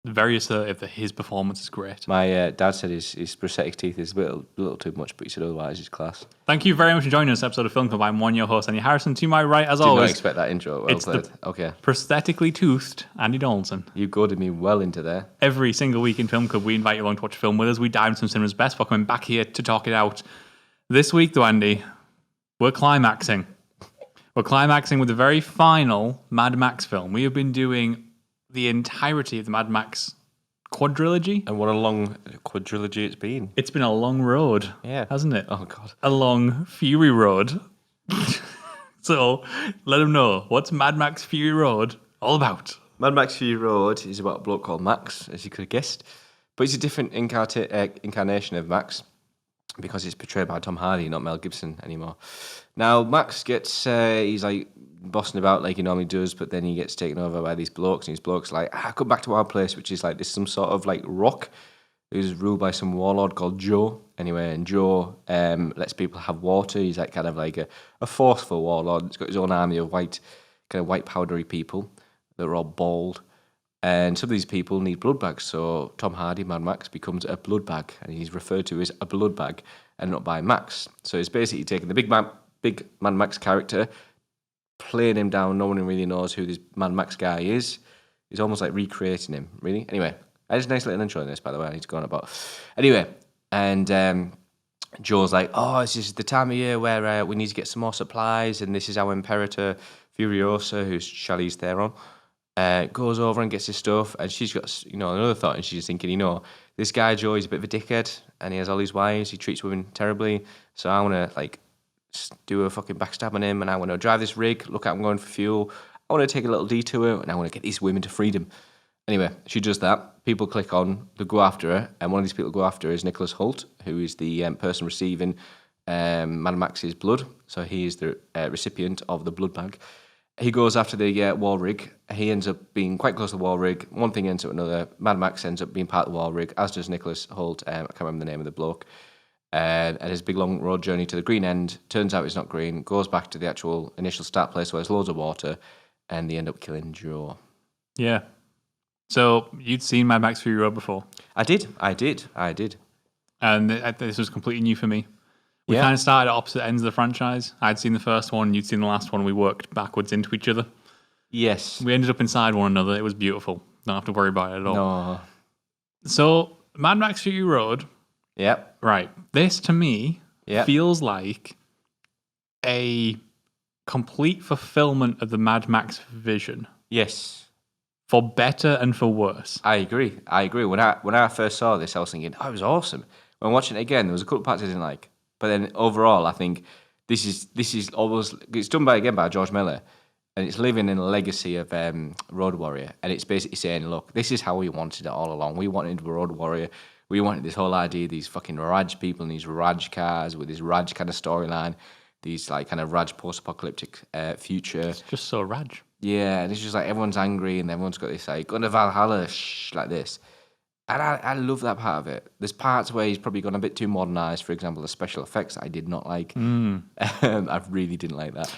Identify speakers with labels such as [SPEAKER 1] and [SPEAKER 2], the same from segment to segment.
[SPEAKER 1] Very assertive that his performance is great.
[SPEAKER 2] My dad said his prosthetic teeth is a little too much, but he said otherwise it's class.
[SPEAKER 1] Thank you very much for joining us, episode of Film Club. I'm one, your host, Andy Harrison. To my right, as
[SPEAKER 2] Did
[SPEAKER 1] always,
[SPEAKER 2] not expect that intro. Well
[SPEAKER 1] it's
[SPEAKER 2] played.
[SPEAKER 1] the
[SPEAKER 2] Okay.
[SPEAKER 1] prosthetically toothed Andy Donaldson.
[SPEAKER 2] You goaded me well into there.
[SPEAKER 1] Every single week in Film Club, we invite you along to watch a film with us. We dive into some cinema's best for coming back here to talk it out. This week, though, Andy, we're climaxing. We're climaxing with the very final Mad Max film. We have been doing the entirety of the Mad Max quadrilogy.
[SPEAKER 2] And what a long quadrilogy it's been.
[SPEAKER 1] It's been a long road, hasn't it?
[SPEAKER 2] Oh, God.
[SPEAKER 1] A long Fury Road. So, let them know. What's Mad Max Fury Road all about?
[SPEAKER 2] Mad Max Fury Road is about a bloke called Max, as you could have guessed. But it's a different incarnation of Max because it's portrayed by Tom Hardy, not Mel Gibson anymore. Now, Max gets, he's like bossing about like he normally does, but then he gets taken over by these blokes, and these blokes like, come back to our place, which is like this some sort of like rock who's ruled by some warlord called Joe. Anyway, and Joe lets people have water. He's like kind of like a forceful warlord. He's got his own army of white powdery people that are all bald. And some of these people need blood bags, so Tom Hardy, Mad Max, becomes a blood bag, and he's referred to as a blood bag, and not by Max. So it's basically taking the big Mad Max character, playing him down. No one really knows who this Mad Max guy is. He's almost like recreating him, really. Anyway, I just nice little intro in this, by the way. I need to go on about. Anyway, and Joe's like, this is the time of year where we need to get some more supplies, and this is our Imperator Furiosa, who's Charlize Theron. Goes over and gets his stuff, and she's got another thought, and she's thinking, this guy Joe is a bit of a dickhead, and he has all these wives, he treats women terribly, so I want to like do a fucking backstab on him, and I want to drive this rig, look at I'm going for fuel, I want to take a little detour, and I want to get these women to freedom. Anyway, she does that, people click on, they go after her, and one of these people go after her is Nicholas Hoult, who is the person receiving Mad Max's blood, so he is the recipient of the blood bag. He goes after the war rig. He ends up being quite close to the war rig. One thing ends up another. Mad Max ends up being part of the war rig, as does Nicholas Hoult. I can't remember the name of the bloke. And his big long road journey to the green end. Turns out it's not green. Goes back to the actual initial start place where there's loads of water. And they end up killing Joe.
[SPEAKER 1] Yeah. So you'd seen Mad Max Fury Road before?
[SPEAKER 2] I did.
[SPEAKER 1] And this was completely new for me. We kind of started at opposite ends of the franchise. I'd seen the first one, you'd seen the last one. We worked backwards into each other.
[SPEAKER 2] Yes.
[SPEAKER 1] We ended up inside one another. It was beautiful. Don't have to worry about it at all.
[SPEAKER 2] No.
[SPEAKER 1] So, Mad Max Fury Road.
[SPEAKER 2] Yep.
[SPEAKER 1] Right. This, to me, feels like a complete fulfillment of the Mad Max vision.
[SPEAKER 2] Yes.
[SPEAKER 1] For better and for worse.
[SPEAKER 2] I agree. When I first saw this, I was thinking, it was awesome. When watching it again, there was a couple of parts I didn't like. But then overall, I think this is almost, it's done by George Miller, and it's living in a legacy of Road Warrior, and it's basically saying, look, this is how we wanted it all along. We wanted Road Warrior. We wanted this whole idea, these fucking Raj people in these Raj cars with this Raj kind of storyline, these like kind of Raj post-apocalyptic future.
[SPEAKER 1] It's just so Raj.
[SPEAKER 2] Yeah, and it's just like everyone's angry, and everyone's got this like, go to Valhalla, like this. And I love that part of it. There's parts where he's probably gone a bit too modernised. For example, the special effects that I did not like. I really didn't like that.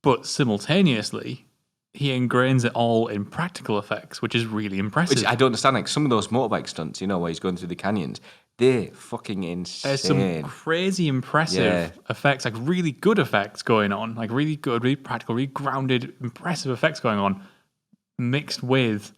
[SPEAKER 1] But simultaneously, he ingrains it all in practical effects, which is really impressive.
[SPEAKER 2] Which I don't understand. Like some of those motorbike stunts, where he's going through the canyons, they're fucking insane.
[SPEAKER 1] There's some crazy impressive effects, like really good effects going on. Like really good, really practical, really grounded, impressive effects going on, mixed with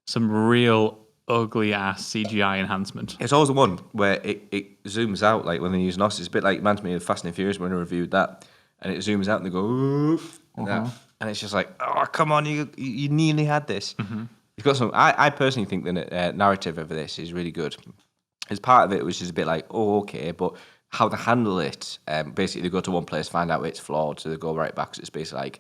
[SPEAKER 1] some real ugly ass CGI enhancement.
[SPEAKER 2] It's always the one where it zooms out, like when they use NOS. It's a bit like, reminds me of Fast and Furious when I reviewed that, and it zooms out and they go, oof, and it's just like, oh, come on, you nearly had this. Mm-hmm. You've got some. I personally think the narrative of this is really good. As part of it, which is a bit like, oh, okay, but how to handle it. Basically, they go to one place, find out it's flawed, so they go right back. So it's basically like,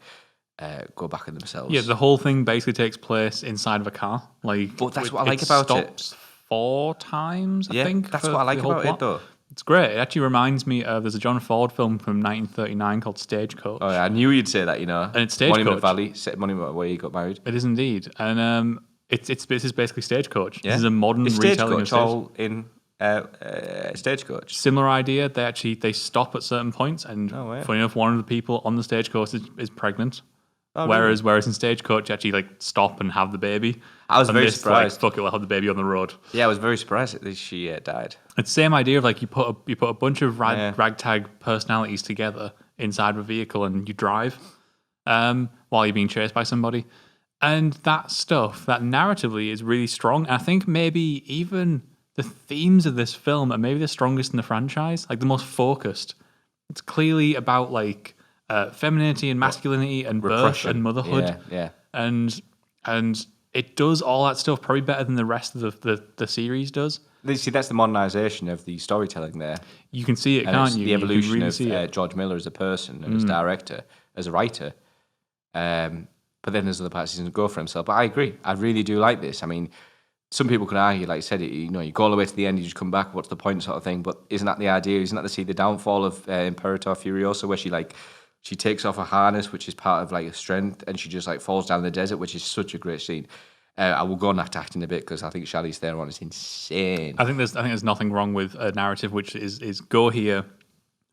[SPEAKER 2] go back on themselves.
[SPEAKER 1] Yeah, the whole thing basically takes place inside of a car.
[SPEAKER 2] But that's what I like about it.
[SPEAKER 1] Stops 4 times, I think.
[SPEAKER 2] That's what I like about it, though.
[SPEAKER 1] It's great. It actually reminds me of, there's a John Ford film from 1939 called Stagecoach.
[SPEAKER 2] Oh, yeah, I knew you'd say that,
[SPEAKER 1] And it's Stagecoach.
[SPEAKER 2] Monument Valley, Monument where he got married.
[SPEAKER 1] It is indeed. And this is basically Stagecoach. Yeah. This is a modern retelling of Stagecoach.
[SPEAKER 2] All in Stagecoach.
[SPEAKER 1] Similar idea. They stop at certain points, and funny enough, one of the people on the Stagecoach is pregnant.
[SPEAKER 2] Oh,
[SPEAKER 1] whereas in Stagecoach, you actually like stop and have the baby.
[SPEAKER 2] I was
[SPEAKER 1] and
[SPEAKER 2] very
[SPEAKER 1] this,
[SPEAKER 2] surprised.
[SPEAKER 1] Like, fuck it, we'll have the baby on the road.
[SPEAKER 2] Yeah, I was very surprised that she died.
[SPEAKER 1] It's the same idea of like you put a bunch of ragtag personalities together inside a vehicle and you drive while you're being chased by somebody. And that stuff, that narratively is really strong. And I think maybe even the themes of this film are maybe the strongest in the franchise, like the most focused. It's clearly about like femininity and masculinity and birth
[SPEAKER 2] Repression.
[SPEAKER 1] and motherhood.
[SPEAKER 2] Yeah.
[SPEAKER 1] And it does all that stuff probably better than the rest of the series does.
[SPEAKER 2] See, that's the modernisation of the storytelling there.
[SPEAKER 1] You can see it,
[SPEAKER 2] And
[SPEAKER 1] can't
[SPEAKER 2] it's
[SPEAKER 1] you?
[SPEAKER 2] the evolution
[SPEAKER 1] you can really
[SPEAKER 2] of George Miller as a person and as director, as a writer. But then there's other parts he doesn't go for himself. But I agree. I really do like this. I mean, some people could argue, like you said, you go all the way to the end, you just come back, what's the point sort of thing. But isn't that the idea? Isn't that to see the downfall of Imperator Furiosa, where she takes off her harness, which is part of like a strength, and she just like falls down the desert, which is such a great scene. I will go on that acting a bit because I think Charlize Theron is insane.
[SPEAKER 1] I think there's nothing wrong with a narrative which is go here,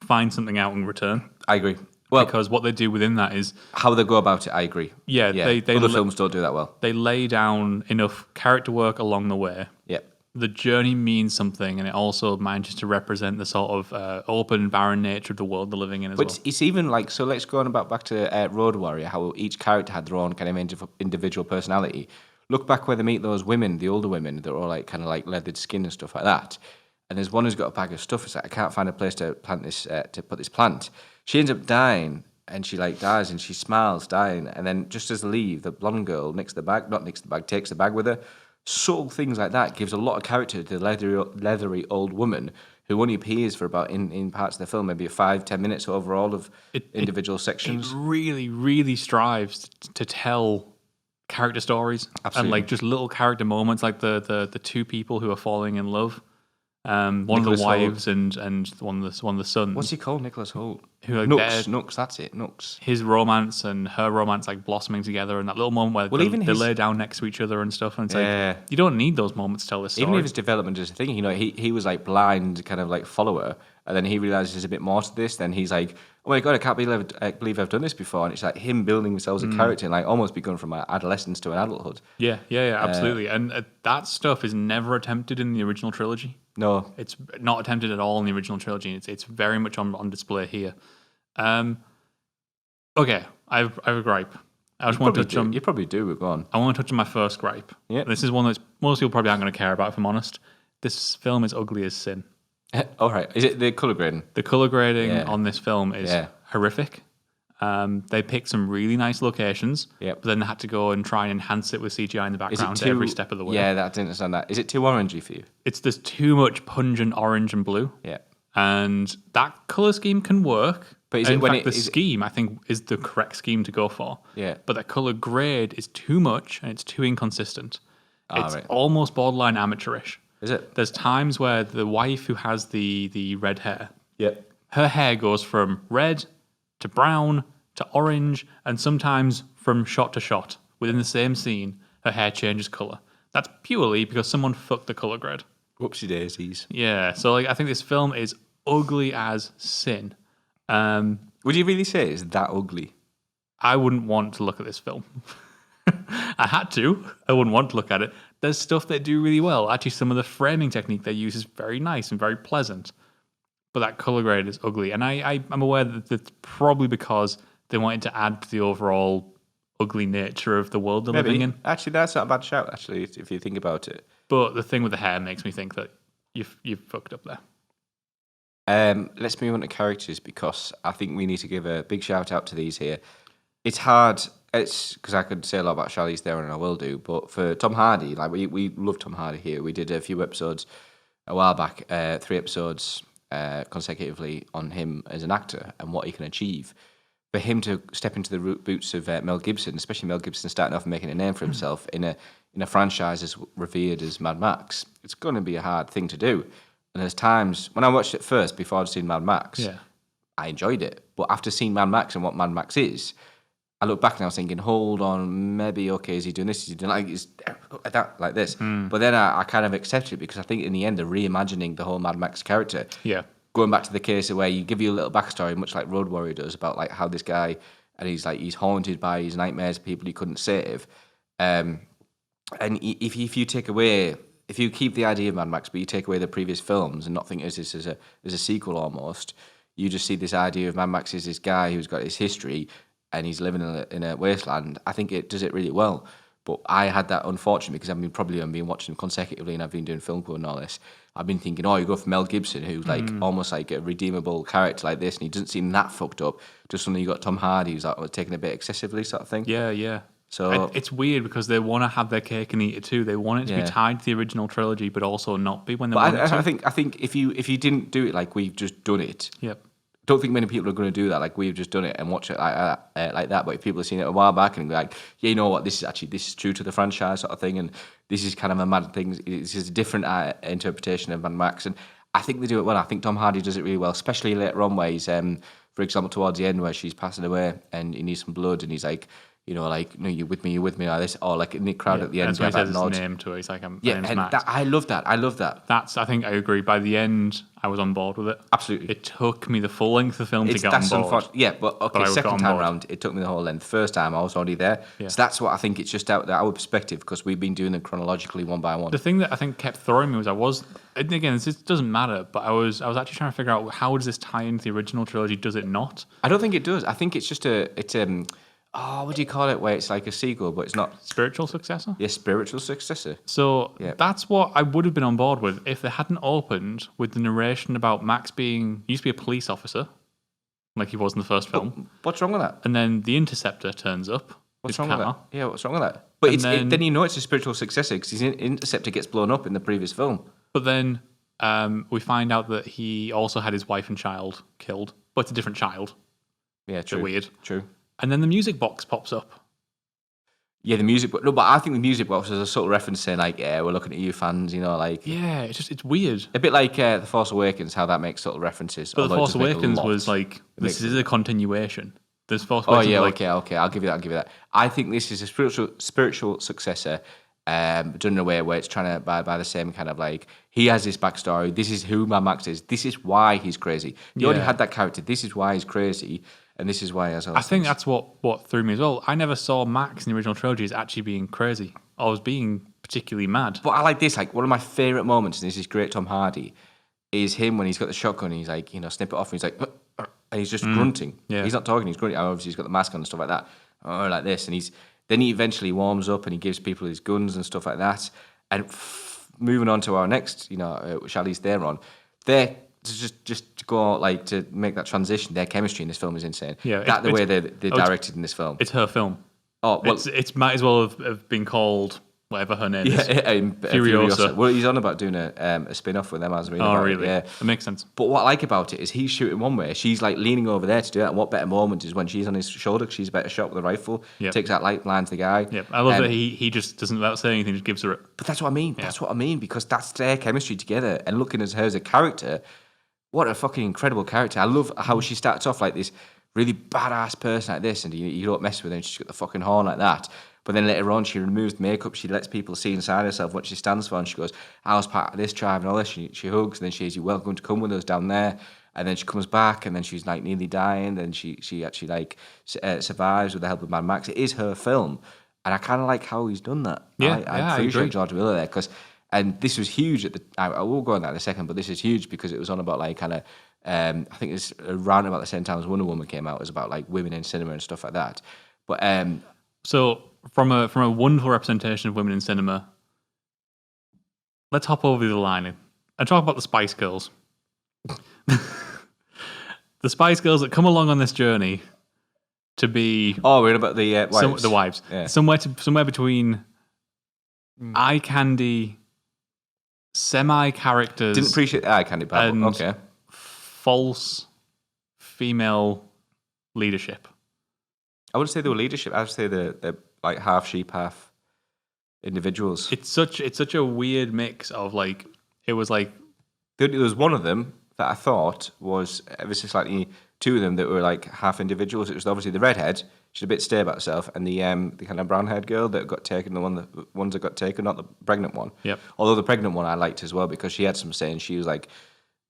[SPEAKER 1] find something out and return.
[SPEAKER 2] I agree. Well,
[SPEAKER 1] because what they do within that is
[SPEAKER 2] how they go about it, I agree.
[SPEAKER 1] Yeah.
[SPEAKER 2] Other films don't do that well.
[SPEAKER 1] They lay down enough character work along the way.
[SPEAKER 2] Yeah.
[SPEAKER 1] The journey means something, and it also manages to represent the sort of open, barren nature of the world they're living in as well.
[SPEAKER 2] But it's even like, so let's go on back to Road Warrior, how each character had their own kind of individual personality. Look back where they meet those women, the older women, they're all like kind of like leathered skin and stuff like that. And there's one who's got a bag of stuff. It's like, I can't find a place to plant this, to put this plant. She ends up dying, and she like dies, and she smiles dying. And then just as they leave, the blonde girl takes the bag with her. Subtle things like that gives a lot of character to the leathery old woman who only appears for about in parts of the film, maybe 5-10 minutes overall of individual sections.
[SPEAKER 1] It really, really strives to tell character stories.
[SPEAKER 2] Absolutely.
[SPEAKER 1] And like just little character moments, like the two people who are falling in love. One
[SPEAKER 2] Nicholas
[SPEAKER 1] of the wives and one of the sons.
[SPEAKER 2] What's he called? Nicholas Hoult.
[SPEAKER 1] Who are
[SPEAKER 2] Nooks, that's it, Nooks.
[SPEAKER 1] His romance and her romance like blossoming together, and that little moment where they lay down next to each other and stuff. And it's like you don't need those moments to tell this story.
[SPEAKER 2] Even if his development is a thing, he was like blind, kind of like follower, and then he realizes there's a bit more to this. Then he's like, oh my god, I can't believe I've done this before. And it's like him building himself as a character and like almost begun from adolescence to an adulthood.
[SPEAKER 1] Yeah, absolutely. And that stuff is never attempted in the original trilogy.
[SPEAKER 2] No,
[SPEAKER 1] it's not attempted at all in the original trilogy. It's very much on display here. Okay, I've a gripe. I just want to touch on.
[SPEAKER 2] You probably do, but go on.
[SPEAKER 1] I want to touch on my first gripe.
[SPEAKER 2] Yeah.
[SPEAKER 1] This is one that most people probably aren't going to care about, if I'm honest. This film is ugly as sin.
[SPEAKER 2] All right. Is it the colour grading?
[SPEAKER 1] The colour grading on this film is horrific. They picked some really nice locations, but then they had to go and try and enhance it with CGI in the background every step of the way.
[SPEAKER 2] Yeah, I didn't understand that. Is it too orangey for you?
[SPEAKER 1] There's too much pungent orange and blue.
[SPEAKER 2] Yeah.
[SPEAKER 1] And that colour scheme can work.
[SPEAKER 2] But
[SPEAKER 1] the scheme, I think, is the correct scheme to go for.
[SPEAKER 2] Yeah.
[SPEAKER 1] But the colour grade is too much and it's too inconsistent. It's
[SPEAKER 2] right.
[SPEAKER 1] almost borderline amateurish.
[SPEAKER 2] Is it?
[SPEAKER 1] There's times where the wife who has the red hair, her hair goes from red to brown to orange, and sometimes from shot to shot. Within the same scene, her hair changes colour. That's purely because someone fucked the colour grade.
[SPEAKER 2] Whoopsie daisies.
[SPEAKER 1] Yeah, so I think this film is ugly as sin.
[SPEAKER 2] Would you really say it's that ugly?
[SPEAKER 1] I wouldn't want to look at this film. I had to. I wouldn't want to look at it. There's stuff they do really well. Actually, some of the framing technique they use is very nice and very pleasant. But that colour grade is ugly. And I'm aware that it's probably because they wanted to add to the overall ugly nature of the world they're living in.
[SPEAKER 2] Actually, that's not a bad shout, actually, if you think about it.
[SPEAKER 1] But the thing with the hair makes me think that you've fucked up there.
[SPEAKER 2] Let's move on to characters, because I think we need to give a big shout out to these here. It's hard. It's because I could say a lot about Charlize Theron, and I will do. But for Tom Hardy, like we love Tom Hardy here. We did a few episodes a while back, 3 episodes consecutively on him as an actor and what he can achieve. For him to step into the boots of Mel Gibson, especially Mel Gibson starting off and making a name for himself in a franchise as revered as Mad Max, it's going to be a hard thing to do. And there's times when I watched it first before I'd seen Mad Max, I enjoyed it. But after seeing Mad Max and what Mad Max is, I look back and I was thinking, hold on, maybe, okay, is he doing this? Is he doing like this? But then I kind of accepted it, because I think in the end they're reimagining the whole Mad Max character.
[SPEAKER 1] Yeah.
[SPEAKER 2] Going back to the case of where you give you a little backstory, much like Road Warrior does, about like how this guy and he's haunted by his nightmares, people he couldn't save. And if you take away, if you keep the idea of Mad Max, but you take away the previous films and not think of this as a sequel almost, you just see this idea of Mad Max is this guy who's got his history and he's living in a wasteland. I think it does it really well. But I had that unfortunate because I've been watching them consecutively and I've been doing film club and all this. I've been thinking, you go for Mel Gibson, who's like almost like a redeemable character like this, and he doesn't seem that fucked up. Just suddenly you got Tom Hardy, who's like taking a bit excessively, sort of thing.
[SPEAKER 1] Yeah.
[SPEAKER 2] So
[SPEAKER 1] it's weird because they want to have their cake and eat it too. They want it to be tied to the original trilogy, but also not be when they want it to.
[SPEAKER 2] I think if you didn't do it like we've just done it,
[SPEAKER 1] Yep.
[SPEAKER 2] don't think many people are going to do that like we've just done it and watch it like that. But if people have seen it a while back and be like, yeah, you know what, this is true to the franchise sort of thing, and this is kind of a mad thing. This is a different interpretation of Mad Max, and I think they do it well. I think Tom Hardy does it really well, especially later on where he's, for example, towards the end where she's passing away and he needs some blood, and he's like, no, you're with me, like this, or like in the crowd at the end.
[SPEAKER 1] That's why he says his name to her. He's like, my name's Max.
[SPEAKER 2] I love that.
[SPEAKER 1] I think I agree. By the end, I was on board with it.
[SPEAKER 2] Absolutely.
[SPEAKER 1] It took me the full length of the film to get on board.
[SPEAKER 2] But second time round, it took me the whole length. First time, I was already there. Yeah. So that's what I think. It's just out our perspective because we've been doing them chronologically one by one.
[SPEAKER 1] The thing that I think kept throwing me was and again, this doesn't matter, but I was actually trying to figure out how does this tie into the original trilogy? Does it not?
[SPEAKER 2] I don't think it does. I think it's just what do you call it? Where it's like a sequel, but it's not
[SPEAKER 1] spiritual successor.
[SPEAKER 2] Yeah, spiritual successor.
[SPEAKER 1] So that's what I would have been on board with if they hadn't opened with the narration about Max used to be a police officer, like he was in the first film.
[SPEAKER 2] What's wrong with that?
[SPEAKER 1] And then the Interceptor turns up.
[SPEAKER 2] What's wrong with that? Yeah, what's wrong with that? But then it's a spiritual successor because his Interceptor gets blown up in the previous film.
[SPEAKER 1] But then we find out that he also had his wife and child killed, but it's a different child.
[SPEAKER 2] Yeah, true.
[SPEAKER 1] They're weird.
[SPEAKER 2] True.
[SPEAKER 1] And then the music box pops up.
[SPEAKER 2] Yeah, the music box. No, but I think the music box is a sort of reference saying like, yeah, we're looking at you fans, like.
[SPEAKER 1] Yeah, it's weird.
[SPEAKER 2] A bit like The Force Awakens, how that makes sort of references.
[SPEAKER 1] But The Force Awakens was like, this is a continuation. There's Force
[SPEAKER 2] Awakens.
[SPEAKER 1] Oh yeah,
[SPEAKER 2] okay. I'll give you that. I think this is a spiritual successor. Done in a way where it's trying to by the same kind of like he has this backstory. This is who Mad Max is. This is why he's crazy. He already had that character. This is why he's crazy. And this is why he has all
[SPEAKER 1] I think that's what threw me as well. I never saw Max in the original trilogy as actually being crazy. I was being particularly mad.
[SPEAKER 2] But I like this. Like one of my favourite moments, and this is great Tom Hardy, is him when he's got the shotgun and he's like, snip it off, and he's like, and he's just grunting. Yeah. He's not talking, he's grunting. Obviously, he's got the mask on and stuff like that. Like this. And then he eventually warms up and he gives people his guns and stuff like that. And moving on to our next, Charlize Theron, they're just to go like to make that transition. Their chemistry in this film is insane. Yeah, the way they're directed in this film.
[SPEAKER 1] It's her film.
[SPEAKER 2] Oh well,
[SPEAKER 1] it's might as well have been called whatever her name is.
[SPEAKER 2] Furiosa. Well, he's on about doing a spin-off with them, as we.
[SPEAKER 1] Oh, really?
[SPEAKER 2] Yeah,
[SPEAKER 1] that makes sense.
[SPEAKER 2] But what I like about it is he's shooting one way, she's like leaning over there to do that. And what better moment is when she's on his shoulder? She's a better shot with a rifle. Yep. Takes that light line to the guy.
[SPEAKER 1] Yep. I love that he just doesn't, without saying anything, just gives her it.
[SPEAKER 2] But that's what I mean. Yeah. That's what I mean because that's their chemistry together. And looking at her as a character, what a fucking incredible character. I love how she starts off like this really badass person like this, and you don't mess with her, and she's got the fucking horn like that. But then later on, she removes the makeup. She lets people see inside herself what she stands for, and she goes, "I was part of this tribe and all this." She hugs, and then she says, "You're welcome to come with us down there." And then she comes back, and then she's like nearly dying. Then she actually like survives with the help of Mad Max. It is her film, and I kind of like how he's done that.
[SPEAKER 1] Yeah,
[SPEAKER 2] I appreciate George Miller there because. And this was huge at the. I will go on that in a second, but this is huge because it was on about like kind of. I think it's around about the same time as Wonder Woman came out. It was about like women in cinema and stuff like that. But
[SPEAKER 1] so from a wonderful representation of women in cinema, let's hop over the line and talk about the Spice Girls. The Spice Girls that come along on this journey to be.
[SPEAKER 2] Oh, we're about the wives.
[SPEAKER 1] The wives. Yeah. Somewhere between eye candy. Semi-characters.
[SPEAKER 2] Didn't appreciate the eye candy part.
[SPEAKER 1] And
[SPEAKER 2] okay.
[SPEAKER 1] False female leadership.
[SPEAKER 2] I wouldn't say they were leadership. I would say they're like half sheep, half individuals.
[SPEAKER 1] It's such a weird mix of like it was like
[SPEAKER 2] there was one of them that I thought was ever so slightly two of them that were like half individuals. It was obviously the redhead. She's a bit stay about herself, and the kind of brown-haired girl that got taken, the ones that got taken, not the pregnant one.
[SPEAKER 1] Yep.
[SPEAKER 2] Although the pregnant one I liked as well because she had some saying. She was like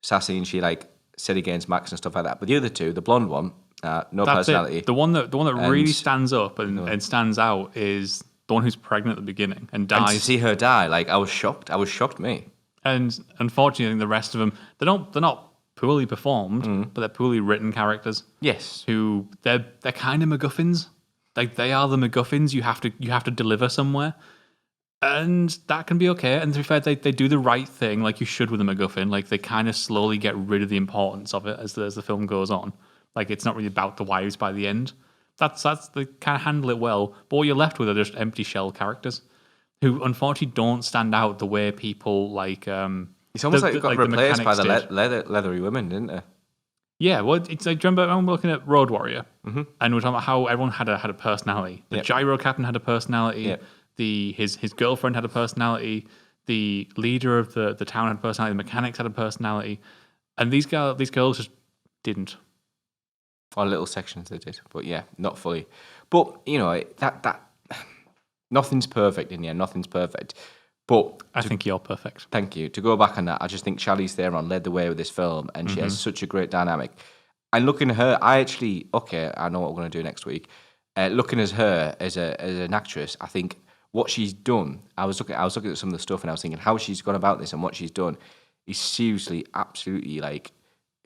[SPEAKER 2] sassy and she like said against Max and stuff like that. But the other two, the blonde one, No
[SPEAKER 1] That's
[SPEAKER 2] personality.
[SPEAKER 1] it. The one that really
[SPEAKER 2] And-
[SPEAKER 1] stands up and stands out is the one who's pregnant at the beginning and
[SPEAKER 2] And to
[SPEAKER 1] dies.
[SPEAKER 2] see her die, like I was shocked. I was shocked, me.
[SPEAKER 1] And unfortunately, the rest of them they're not poorly performed, but they're poorly written characters.
[SPEAKER 2] Yes.
[SPEAKER 1] Who they're kind of MacGuffins. Like they are the MacGuffins. You have to deliver somewhere, and that can be okay. And to be fair, they do the right thing, like you should with a MacGuffin. Like they kind of slowly get rid of the importance of it as the film goes on. Like it's not really about the wives by the end. That's they kind of handle it well. But what you're left with are just empty shell characters who unfortunately don't stand out the way people like.
[SPEAKER 2] It's almost like it got replaced by the
[SPEAKER 1] mechanics did.
[SPEAKER 2] leathery women, didn't it?
[SPEAKER 1] Yeah, well, it's like, do you remember when we're looking at Road Warrior, and we're talking about how everyone had a personality. The gyro captain had a personality.
[SPEAKER 2] Yep.
[SPEAKER 1] His girlfriend had a personality. The leader of the town had a personality. The mechanics had a personality, and these girls just didn't.
[SPEAKER 2] Or little sections they did, but yeah, not fully. But you know that nothing's perfect in the end. Nothing's perfect. But
[SPEAKER 1] I think you're perfect.
[SPEAKER 2] Thank you. To go back on that, I just think Charlize Theron led the way with this film, and she has such a great dynamic. And looking at her, I know what we're going to do next week. Looking at her as an actress, I think what she's done. I was looking at some of the stuff, and I was thinking how she's gone about this and what she's done is seriously, absolutely like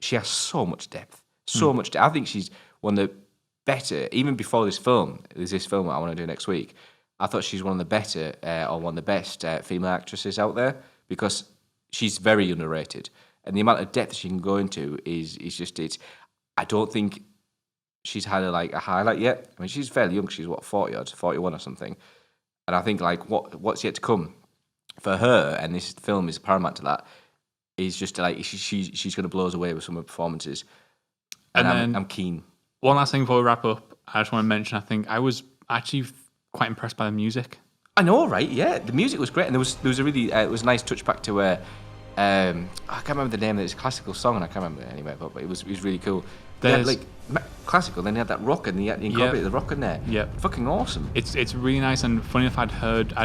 [SPEAKER 2] she has so much depth, so much. I think she's one of the better. Even before this film, there's this film that I want to do next week. I thought she's one of the better or one of the best female actresses out there because she's very underrated. And the amount of depth she can go into is just, I don't think she's had a highlight yet. I mean, she's fairly young. She's 41 or something. And I think like what's yet to come for her, and this film is paramount to that, is just like she's going to blow us away with some of her performances. And I'm keen.
[SPEAKER 1] One last thing before we wrap up, I just want to mention, I think I was actually quite impressed by the music.
[SPEAKER 2] I know, right? Yeah, the music was great, and there was a really it was a nice touchback to I can't remember the name of this classical song, and I can't remember it anyway, but it was really cool. They had, like classical, then they had that rock, and they incorporated the rock in there.
[SPEAKER 1] Yeah,
[SPEAKER 2] fucking awesome.
[SPEAKER 1] It's really nice, and funny enough, I'd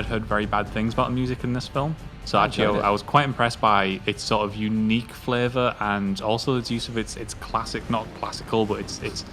[SPEAKER 1] heard very bad things about the music in this film. So actually, I was quite impressed by its sort of unique flavour, and also its use of its classic, not classical, but its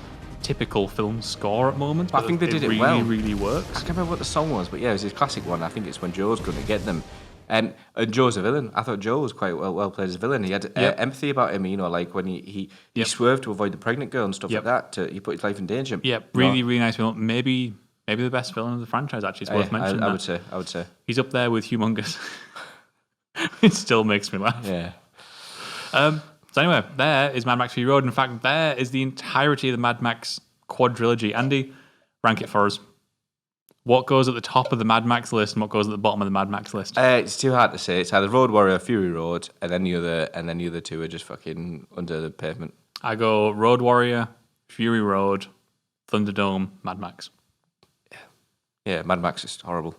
[SPEAKER 1] typical film score at moments.
[SPEAKER 2] I think they did it
[SPEAKER 1] really,
[SPEAKER 2] well.
[SPEAKER 1] Really works.
[SPEAKER 2] I can't remember what the song was, but yeah, it was his classic one. I think it's when Joe's going to get them. And Joe's a villain. I thought Joe was quite well played as a villain. He had empathy about him, you know, like when he swerved to avoid the pregnant girl and stuff like that. He put his life in danger.
[SPEAKER 1] Yeah, really, really nice film. Maybe the best villain of the franchise. Actually, it's worth mentioning.
[SPEAKER 2] I would say
[SPEAKER 1] he's up there with Humongous. It still makes me laugh.
[SPEAKER 2] Yeah.
[SPEAKER 1] So anyway, there is Mad Max Fury Road. In fact, there is the entirety of the Mad Max quadrilogy. Andy, rank it for us. What goes at the top of the Mad Max list and what goes at the bottom of the Mad Max list?
[SPEAKER 2] It's too hard to say. It's either Road Warrior, Fury Road, and then the other two are just fucking under the pavement.
[SPEAKER 1] I go Road Warrior, Fury Road, Thunderdome, Mad Max.
[SPEAKER 2] Yeah, Mad Max is horrible.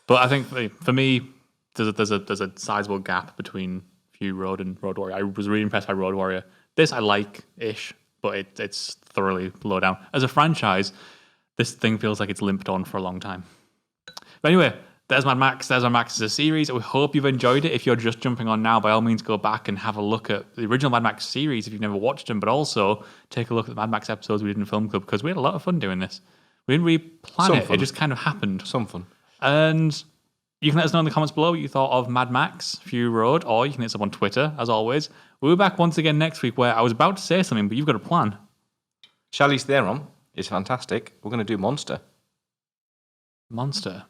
[SPEAKER 1] But I think for me, there's a sizable gap between Fury Road and Road Warrior. I was really impressed by Road Warrior. This I like-ish, but it's thoroughly low down. As a franchise, this thing feels like it's limped on for a long time. But anyway, there's Mad Max. There's Mad Max as a series. We hope you've enjoyed it. If you're just jumping on now, by all means, go back and have a look at the original Mad Max series if you've never watched them, but also take a look at the Mad Max episodes we did in Film Club because we had a lot of fun doing this. We didn't really plan it. It just kind of happened.
[SPEAKER 2] Some fun.
[SPEAKER 1] And you can let us know in the comments below what you thought of Mad Max Fury Road, or you can hit us up on Twitter, as always. We'll be back once again next week where I was about to say something, but you've got a plan.
[SPEAKER 2] Charlize Theron is fantastic. We're going to do Monster.
[SPEAKER 1] Monster?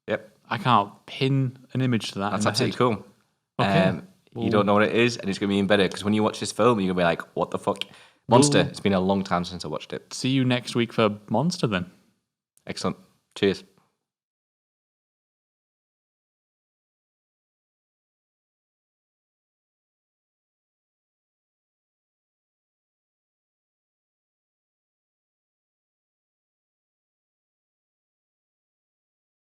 [SPEAKER 2] Yep.
[SPEAKER 1] I can't pin an image to that.
[SPEAKER 2] That's absolutely cool.
[SPEAKER 1] Okay.
[SPEAKER 2] You don't know what it is, and it's going to be even better, because when you watch this film, you're going to be like, what the fuck? Monster. It's been a long time since I watched it.
[SPEAKER 1] See you next week for Monster then.
[SPEAKER 2] Excellent. Cheers.